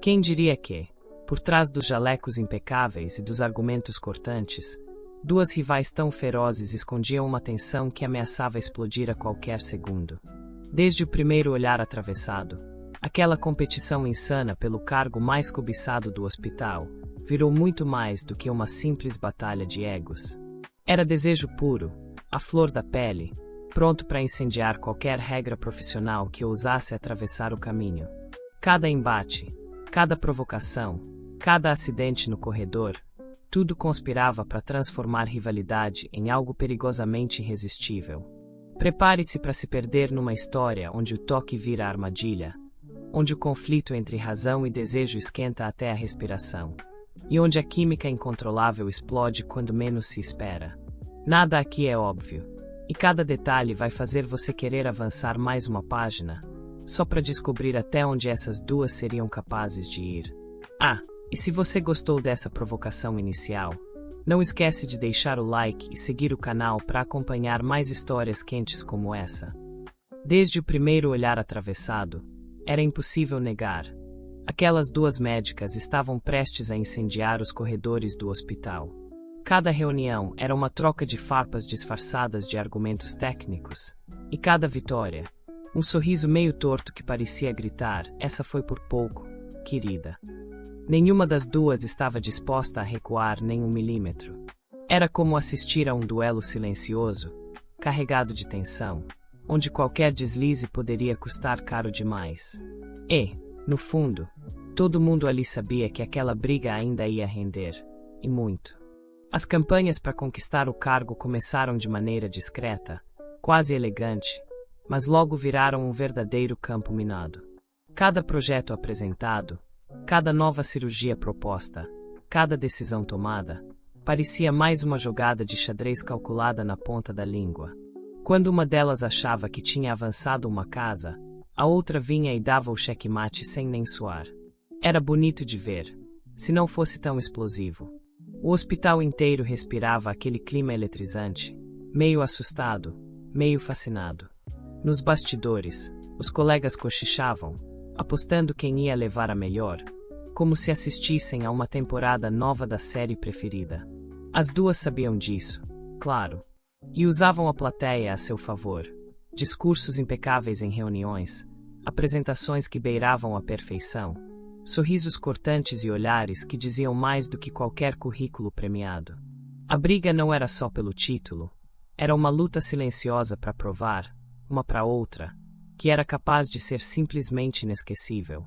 Quem diria que, por trás dos jalecos impecáveis e dos argumentos cortantes, duas rivais tão ferozes escondiam uma tensão que ameaçava explodir a qualquer segundo. Desde o primeiro olhar atravessado, aquela competição insana pelo cargo mais cobiçado do hospital virou muito mais do que uma simples batalha de egos. Era desejo puro, a flor da pele, pronto para incendiar qualquer regra profissional que ousasse atravessar o caminho. Cada embate, cada provocação, cada acidente no corredor, tudo conspirava para transformar rivalidade em algo perigosamente irresistível. Prepare-se para se perder numa história onde o toque vira armadilha, onde o conflito entre razão e desejo esquenta até a respiração, e onde a química incontrolável explode quando menos se espera. Nada aqui é óbvio, e cada detalhe vai fazer você querer avançar mais uma página, só para descobrir até onde essas duas seriam capazes de ir. E se você gostou dessa provocação inicial, não esquece de deixar o like e seguir o canal para acompanhar mais histórias quentes como essa. Desde o primeiro olhar atravessado, era impossível negar. Aquelas duas médicas estavam prestes a incendiar os corredores do hospital. Cada reunião era uma troca de farpas disfarçadas de argumentos técnicos, e cada vitória, um sorriso meio torto que parecia gritar: "Essa foi por pouco, querida." Nenhuma das duas estava disposta a recuar nem 1 milímetro. Era como assistir a um duelo silencioso, carregado de tensão, onde qualquer deslize poderia custar caro demais. E, no fundo, todo mundo ali sabia que aquela briga ainda ia render, e muito. As campanhas para conquistar o cargo começaram de maneira discreta, quase elegante, mas logo viraram um verdadeiro campo minado. Cada projeto apresentado, cada nova cirurgia proposta, cada decisão tomada, parecia mais uma jogada de xadrez calculada na ponta da língua. Quando uma delas achava que tinha avançado uma casa, a outra vinha e dava o checkmate sem nem suar. Era bonito de ver, se não fosse tão explosivo. O hospital inteiro respirava aquele clima eletrizante, meio assustado, meio fascinado. Nos bastidores, os colegas cochichavam, apostando quem ia levar a melhor, como se assistissem a uma temporada nova da série preferida. As duas sabiam disso, claro, e usavam a plateia a seu favor. Discursos impecáveis em reuniões, apresentações que beiravam a perfeição, sorrisos cortantes e olhares que diziam mais do que qualquer currículo premiado. A briga não era só pelo título, era uma luta silenciosa para provar, uma para outra, que era capaz de ser simplesmente inesquecível.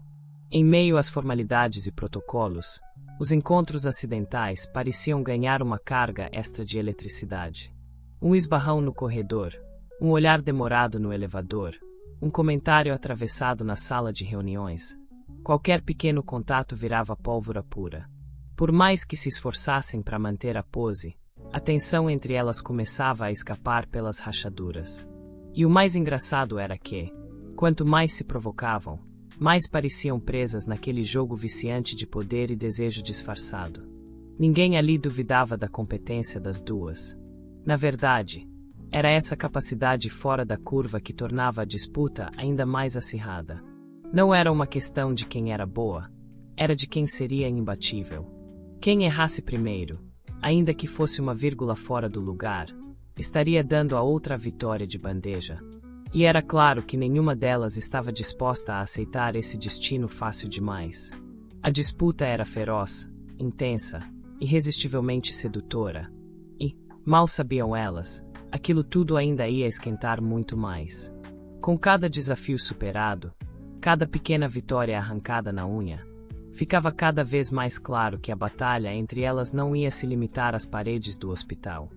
Em meio às formalidades e protocolos, os encontros acidentais pareciam ganhar uma carga extra de eletricidade. Um esbarrão no corredor, um olhar demorado no elevador, um comentário atravessado na sala de reuniões. Qualquer pequeno contato virava pólvora pura. Por mais que se esforçassem para manter a pose, a tensão entre elas começava a escapar pelas rachaduras. E o mais engraçado era que, quanto mais se provocavam, mais pareciam presas naquele jogo viciante de poder e desejo disfarçado. Ninguém ali duvidava da competência das duas. Na verdade, era essa capacidade fora da curva que tornava a disputa ainda mais acirrada. Não era uma questão de quem era boa, era de quem seria imbatível. Quem errasse primeiro, ainda que fosse uma vírgula fora do lugar, estaria dando a outra a vitória de bandeja. E era claro que nenhuma delas estava disposta a aceitar esse destino fácil demais. A disputa era feroz, intensa, irresistivelmente sedutora. E, mal sabiam elas, aquilo tudo ainda ia esquentar muito mais. Com cada desafio superado, cada pequena vitória arrancada na unha, ficava cada vez mais claro que a batalha entre elas não ia se limitar às paredes do hospital.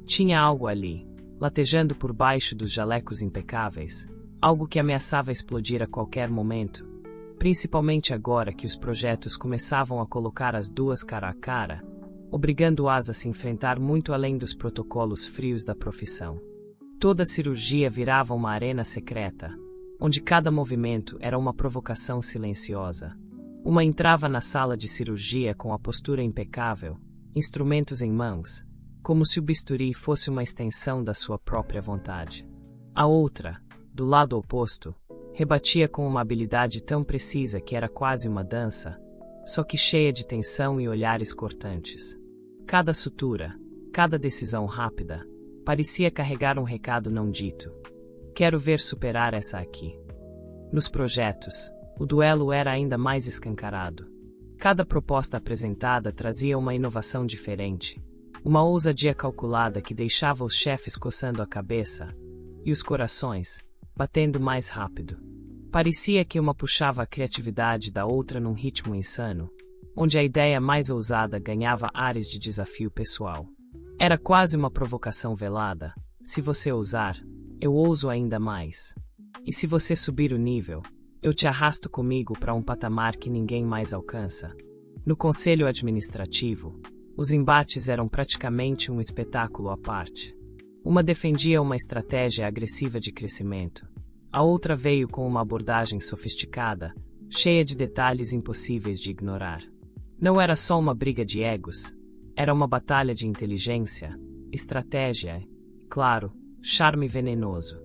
Tinha algo ali, latejando por baixo dos jalecos impecáveis, algo que ameaçava explodir a qualquer momento, principalmente agora que os projetos começavam a colocar as duas cara a cara, obrigando-as a se enfrentar muito além dos protocolos frios da profissão. Toda cirurgia virava uma arena secreta, onde cada movimento era uma provocação silenciosa. Uma entrava na sala de cirurgia com a postura impecável, instrumentos em mãos, como se o bisturi fosse uma extensão da sua própria vontade. A outra, do lado oposto, rebatia com uma habilidade tão precisa que era quase uma dança, só que cheia de tensão e olhares cortantes. Cada sutura, cada decisão rápida, parecia carregar um recado não dito. Quero ver superar essa aqui. Nos projetos, o duelo era ainda mais escancarado. Cada proposta apresentada trazia uma inovação diferente, uma ousadia calculada que deixava os chefes coçando a cabeça e os corações batendo mais rápido. Parecia que uma puxava a criatividade da outra num ritmo insano, onde a ideia mais ousada ganhava ares de desafio pessoal. Era quase uma provocação velada. Se você ousar, eu ouso ainda mais. E se você subir o nível, eu te arrasto comigo para um patamar que ninguém mais alcança. No conselho administrativo, os embates eram praticamente um espetáculo à parte. Uma defendia uma estratégia agressiva de crescimento. A outra veio com uma abordagem sofisticada, cheia de detalhes impossíveis de ignorar. Não era só uma briga de egos, era uma batalha de inteligência, estratégia e, claro, charme venenoso.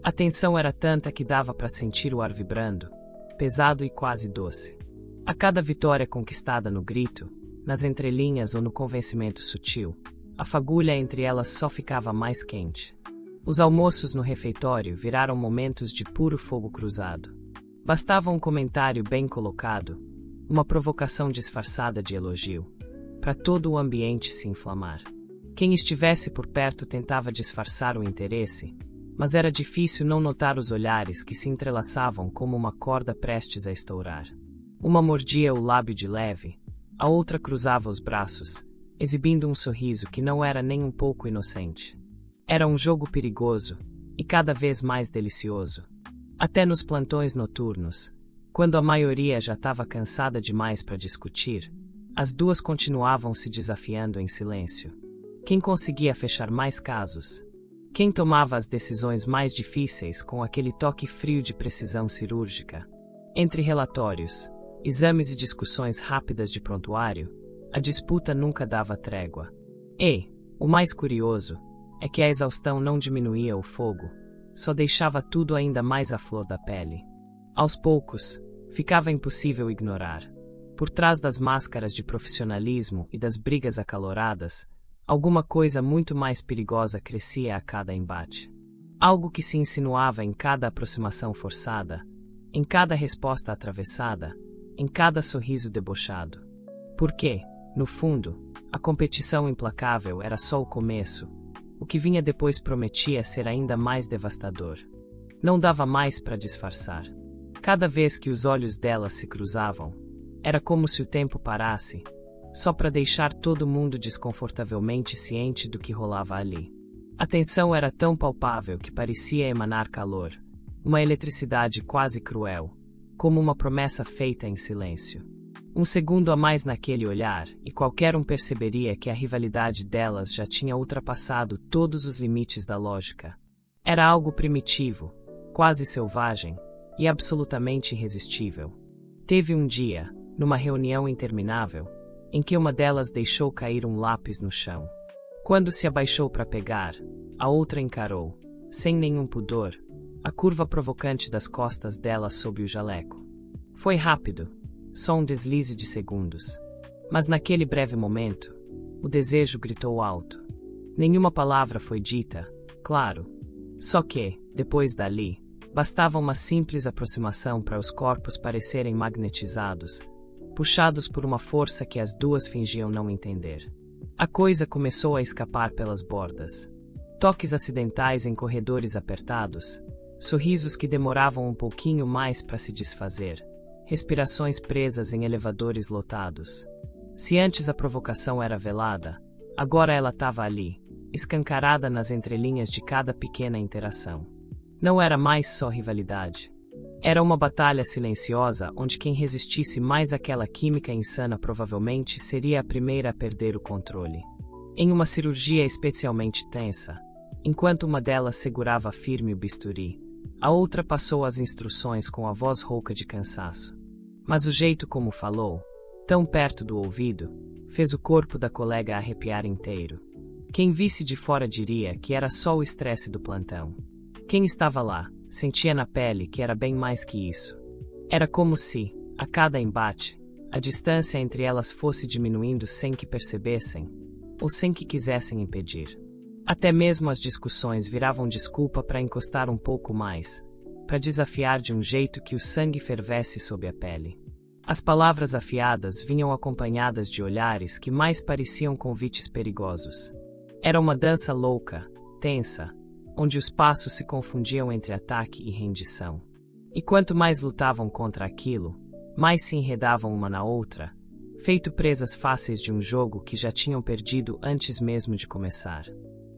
A tensão era tanta que dava para sentir o ar vibrando, pesado e quase doce. A cada vitória conquistada no grito, nas entrelinhas ou no convencimento sutil, a fagulha entre elas só ficava mais quente. Os almoços no refeitório viraram momentos de puro fogo cruzado. Bastava um comentário bem colocado, uma provocação disfarçada de elogio, para todo o ambiente se inflamar. Quem estivesse por perto tentava disfarçar o interesse, mas era difícil não notar os olhares que se entrelaçavam como uma corda prestes a estourar. Uma mordia o lábio de leve, a outra cruzava os braços, exibindo um sorriso que não era nem um pouco inocente. Era um jogo perigoso, e cada vez mais delicioso. Até nos plantões noturnos, quando a maioria já estava cansada demais para discutir, as duas continuavam se desafiando em silêncio. Quem conseguia fechar mais casos? Quem tomava as decisões mais difíceis com aquele toque frio de precisão cirúrgica? Entre relatórios, exames e discussões rápidas de prontuário, a disputa nunca dava trégua. E, o mais curioso, é que a exaustão não diminuía o fogo, só deixava tudo ainda mais à flor da pele. Aos poucos, ficava impossível ignorar. Por trás das máscaras de profissionalismo e das brigas acaloradas, alguma coisa muito mais perigosa crescia a cada embate. Algo que se insinuava em cada aproximação forçada, em cada resposta atravessada, em cada sorriso debochado. Porque, no fundo, a competição implacável era só o começo. O que vinha depois prometia ser ainda mais devastador. Não dava mais para disfarçar. Cada vez que os olhos delas se cruzavam, era como se o tempo parasse, só para deixar todo mundo desconfortavelmente ciente do que rolava ali. A tensão era tão palpável que parecia emanar calor, uma eletricidade quase cruel, como uma promessa feita em silêncio. Um segundo a mais naquele olhar, e qualquer um perceberia que a rivalidade delas já tinha ultrapassado todos os limites da lógica. Era algo primitivo, quase selvagem, e absolutamente irresistível. Teve um dia, numa reunião interminável, em que uma delas deixou cair um lápis no chão. Quando se abaixou para pegar, a outra encarou, sem nenhum pudor, a curva provocante das costas dela sob o jaleco. Foi rápido, só um deslize de segundos. Mas naquele breve momento, o desejo gritou alto. Nenhuma palavra foi dita, claro. Só que, depois dali, bastava uma simples aproximação para os corpos parecerem magnetizados, puxados por uma força que as duas fingiam não entender. A coisa começou a escapar pelas bordas. Toques acidentais em corredores apertados, sorrisos que demoravam um pouquinho mais para se desfazer, respirações presas em elevadores lotados. Se antes a provocação era velada, agora ela estava ali, escancarada nas entrelinhas de cada pequena interação. Não era mais só rivalidade. Era uma batalha silenciosa onde quem resistisse mais àquela química insana provavelmente seria a primeira a perder o controle. Em uma cirurgia especialmente tensa, enquanto uma delas segurava firme o bisturi, a outra passou as instruções com a voz rouca de cansaço. Mas o jeito como falou, tão perto do ouvido, fez o corpo da colega arrepiar inteiro. Quem visse de fora diria que era só o estresse do plantão. Quem estava lá, sentia na pele que era bem mais que isso. Era como se, a cada embate, a distância entre elas fosse diminuindo sem que percebessem, ou sem que quisessem impedir. Até mesmo as discussões viravam desculpa para encostar um pouco mais, para desafiar de um jeito que o sangue fervesse sob a pele. As palavras afiadas vinham acompanhadas de olhares que mais pareciam convites perigosos. Era uma dança louca, tensa, onde os passos se confundiam entre ataque e rendição. E quanto mais lutavam contra aquilo, mais se enredavam uma na outra, feito presas fáceis de um jogo que já tinham perdido antes mesmo de começar.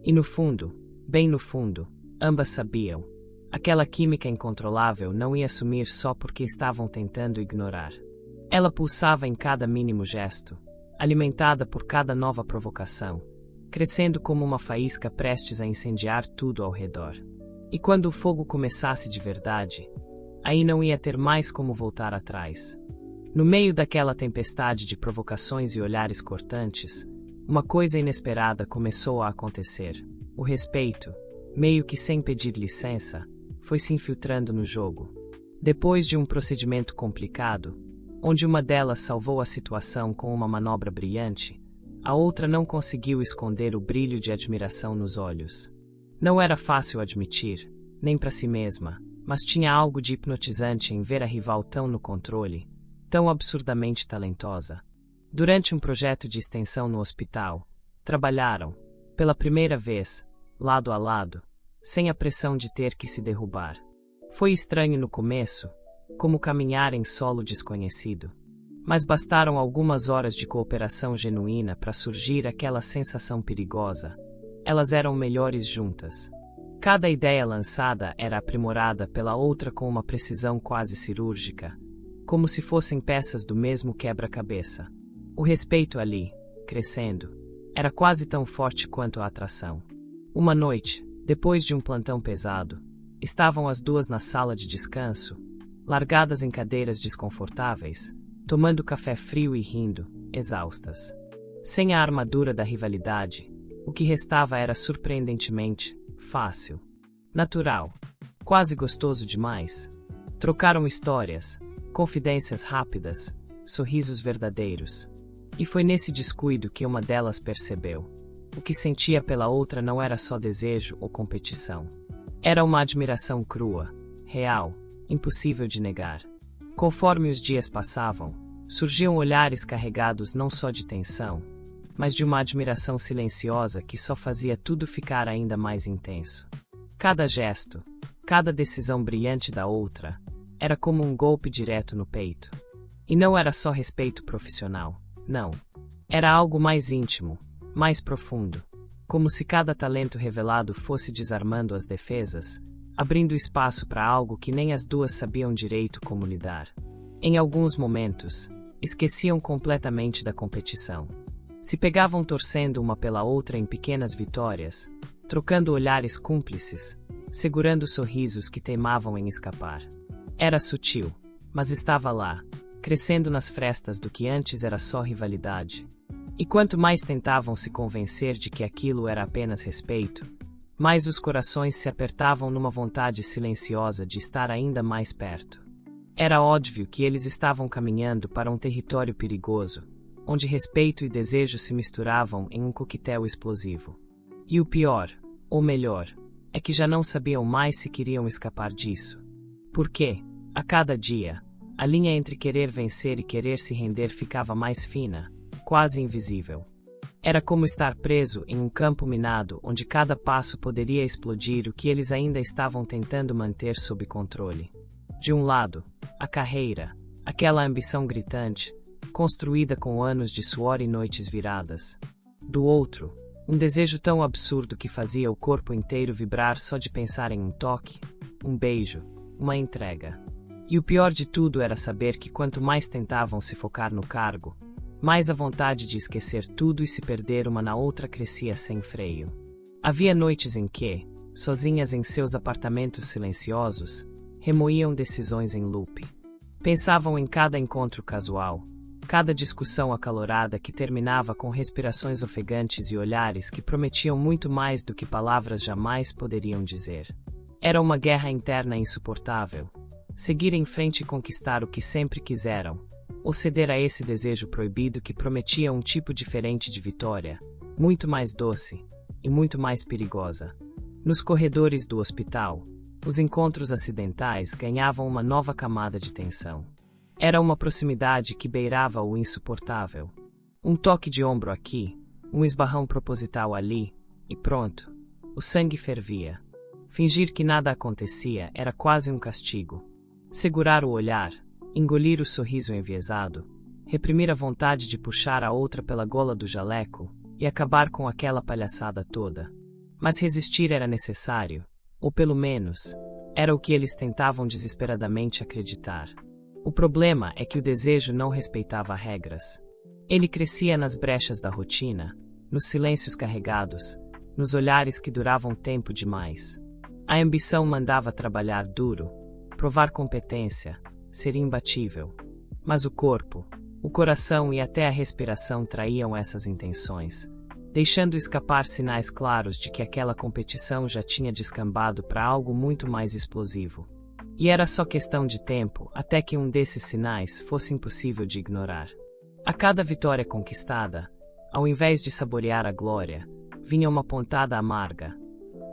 E no fundo, bem no fundo, ambas sabiam. Aquela química incontrolável não ia sumir só porque estavam tentando ignorar. Ela pulsava em cada mínimo gesto, alimentada por cada nova provocação, crescendo como uma faísca prestes a incendiar tudo ao redor. E quando o fogo começasse de verdade, aí não ia ter mais como voltar atrás. No meio daquela tempestade de provocações e olhares cortantes, uma coisa inesperada começou a acontecer. O respeito, meio que sem pedir licença, foi se infiltrando no jogo. Depois de um procedimento complicado, onde uma delas salvou a situação com uma manobra brilhante, a outra não conseguiu esconder o brilho de admiração nos olhos. Não era fácil admitir, nem para si mesma, mas tinha algo de hipnotizante em ver a rival tão no controle, tão absurdamente talentosa. Durante um projeto de extensão no hospital, trabalharam, pela primeira vez, lado a lado, sem a pressão de ter que se derrubar. Foi estranho no começo, como caminhar em solo desconhecido. Mas bastaram algumas horas de cooperação genuína para surgir aquela sensação perigosa. Elas eram melhores juntas. Cada ideia lançada era aprimorada pela outra com uma precisão quase cirúrgica, como se fossem peças do mesmo quebra-cabeça. O respeito ali, crescendo, era quase tão forte quanto a atração. Uma noite, depois de um plantão pesado, estavam as duas na sala de descanso, largadas em cadeiras desconfortáveis, tomando café frio e rindo, exaustas. Sem a armadura da rivalidade, o que restava era surpreendentemente fácil, natural, quase gostoso demais. Trocaram histórias, confidências rápidas, sorrisos verdadeiros. E foi nesse descuido que uma delas percebeu. O que sentia pela outra não era só desejo ou competição. Era uma admiração crua, real, impossível de negar. Conforme os dias passavam, surgiam olhares carregados não só de tensão, mas de uma admiração silenciosa que só fazia tudo ficar ainda mais intenso. Cada gesto, cada decisão brilhante da outra, era como um golpe direto no peito. E não era só respeito profissional, não. Era algo mais íntimo, mais profundo, como se cada talento revelado fosse desarmando as defesas, abrindo espaço para algo que nem as duas sabiam direito como lidar. Em alguns momentos, esqueciam completamente da competição. Se pegavam torcendo uma pela outra em pequenas vitórias, trocando olhares cúmplices, segurando sorrisos que teimavam em escapar. Era sutil, mas estava lá, crescendo nas frestas do que antes era só rivalidade. E quanto mais tentavam se convencer de que aquilo era apenas respeito, mais os corações se apertavam numa vontade silenciosa de estar ainda mais perto. Era óbvio que eles estavam caminhando para um território perigoso, onde respeito e desejo se misturavam em um coquetel explosivo. E o pior, ou melhor, é que já não sabiam mais se queriam escapar disso. Porque, a cada dia, a linha entre querer vencer e querer se render ficava mais fina, quase invisível. Era como estar preso em um campo minado onde cada passo poderia explodir o que eles ainda estavam tentando manter sob controle. De um lado, a carreira, aquela ambição gritante, construída com anos de suor e noites viradas. Do outro, um desejo tão absurdo que fazia o corpo inteiro vibrar só de pensar em um toque, um beijo, uma entrega. E o pior de tudo era saber que quanto mais tentavam se focar no cargo, mais a vontade de esquecer tudo e se perder uma na outra crescia sem freio. Havia noites em que, sozinhas em seus apartamentos silenciosos, remoíam decisões em loop. Pensavam em cada encontro casual, cada discussão acalorada que terminava com respirações ofegantes e olhares que prometiam muito mais do que palavras jamais poderiam dizer. Era uma guerra interna insuportável. Seguir em frente e conquistar o que sempre quiseram, ou ceder a esse desejo proibido que prometia um tipo diferente de vitória, muito mais doce e muito mais perigosa. Nos corredores do hospital, os encontros acidentais ganhavam uma nova camada de tensão. Era uma proximidade que beirava o insuportável. Um toque de ombro aqui, um esbarrão proposital ali, e pronto, o sangue fervia. Fingir que nada acontecia era quase um castigo. Segurar o olhar, engolir o sorriso enviesado, reprimir a vontade de puxar a outra pela gola do jaleco e acabar com aquela palhaçada toda. Mas resistir era necessário, ou pelo menos, era o que eles tentavam desesperadamente acreditar. O problema é que o desejo não respeitava regras. Ele crescia nas brechas da rotina, nos silêncios carregados, nos olhares que duravam tempo demais. A ambição mandava trabalhar duro, provar competência, ser imbatível. Mas o corpo, o coração e até a respiração traíam essas intenções, deixando escapar sinais claros de que aquela competição já tinha descambado para algo muito mais explosivo. E era só questão de tempo até que um desses sinais fosse impossível de ignorar. A cada vitória conquistada, ao invés de saborear a glória, vinha uma pontada amarga.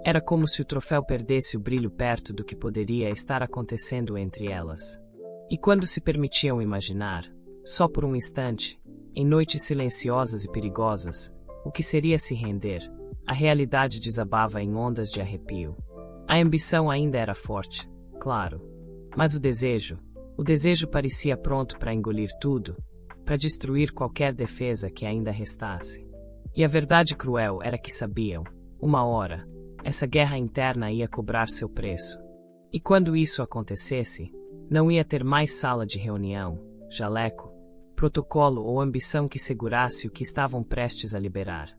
Era como se o troféu perdesse o brilho perto do que poderia estar acontecendo entre elas. E quando se permitiam imaginar, só por um instante, em noites silenciosas e perigosas, o que seria se render, a realidade desabava em ondas de arrepio. A ambição ainda era forte, claro. Mas o desejo parecia pronto para engolir tudo, para destruir qualquer defesa que ainda restasse. E a verdade cruel era que sabiam, uma hora, essa guerra interna ia cobrar seu preço. E quando isso acontecesse, não ia ter mais sala de reunião, jaleco, protocolo ou ambição que segurasse o que estavam prestes a liberar.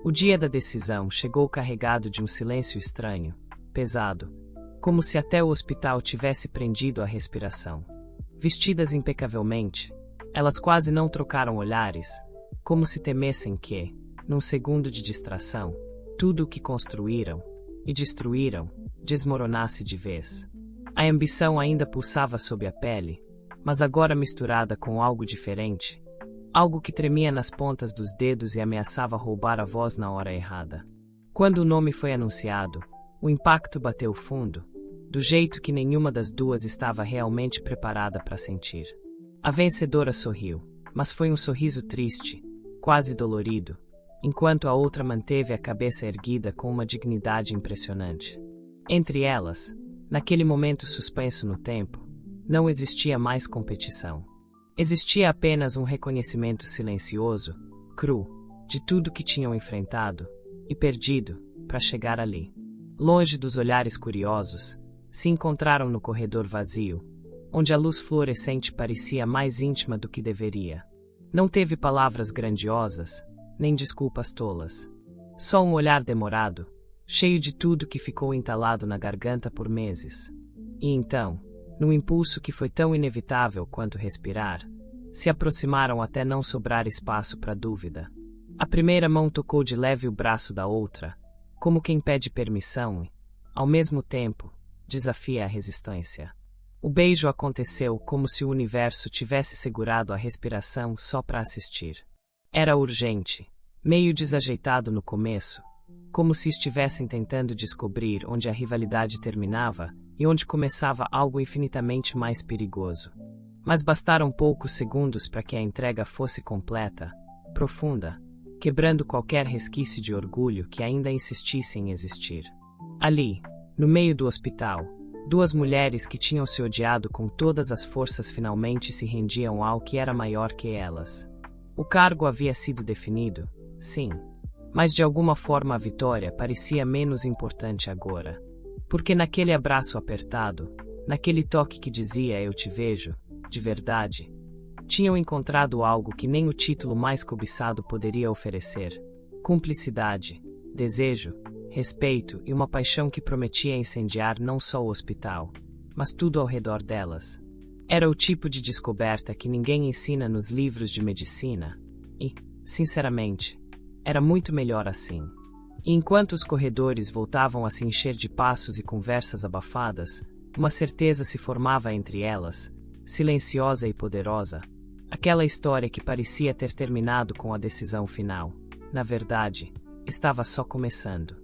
O dia da decisão chegou carregado de um silêncio estranho, pesado, como se até o hospital tivesse prendido a respiração. Vestidas impecavelmente, elas quase não trocaram olhares, como se temessem que, num segundo de distração, tudo o que construíram e destruíram desmoronasse de vez. A ambição ainda pulsava sob a pele, mas agora misturada com algo diferente, algo que tremia nas pontas dos dedos e ameaçava roubar a voz na hora errada. Quando o nome foi anunciado, o impacto bateu fundo, do jeito que nenhuma das duas estava realmente preparada para sentir. A vencedora sorriu, mas foi um sorriso triste, quase dolorido, enquanto a outra manteve a cabeça erguida com uma dignidade impressionante. Entre elas, naquele momento suspenso no tempo, não existia mais competição. Existia apenas um reconhecimento silencioso, cru, de tudo que tinham enfrentado e perdido para chegar ali. Longe dos olhares curiosos, se encontraram no corredor vazio, onde a luz fluorescente parecia mais íntima do que deveria. Não teve palavras grandiosas, nem desculpas tolas. Só um olhar demorado, cheio de tudo que ficou entalado na garganta por meses. E então, num impulso que foi tão inevitável quanto respirar, se aproximaram até não sobrar espaço para dúvida. A primeira mão tocou de leve o braço da outra, como quem pede permissão e, ao mesmo tempo, desafia a resistência. O beijo aconteceu como se o universo tivesse segurado a respiração só para assistir. Era urgente, meio desajeitado no começo, como se estivessem tentando descobrir onde a rivalidade terminava e onde começava algo infinitamente mais perigoso. Mas bastaram poucos segundos para que a entrega fosse completa, profunda, quebrando qualquer resquício de orgulho que ainda insistisse em existir. Ali, no meio do hospital, duas mulheres que tinham se odiado com todas as forças finalmente se rendiam ao que era maior que elas. O cargo havia sido definido, sim, mas de alguma forma a vitória parecia menos importante agora. Porque naquele abraço apertado, naquele toque que dizia "eu te vejo", de verdade, tinham encontrado algo que nem o título mais cobiçado poderia oferecer: cumplicidade, desejo, respeito e uma paixão que prometia incendiar não só o hospital, mas tudo ao redor delas. Era o tipo de descoberta que ninguém ensina nos livros de medicina e, sinceramente, era muito melhor assim. E enquanto os corredores voltavam a se encher de passos e conversas abafadas, uma certeza se formava entre elas, silenciosa e poderosa: Aquela história que parecia ter terminado com a decisão final, na verdade, estava só começando.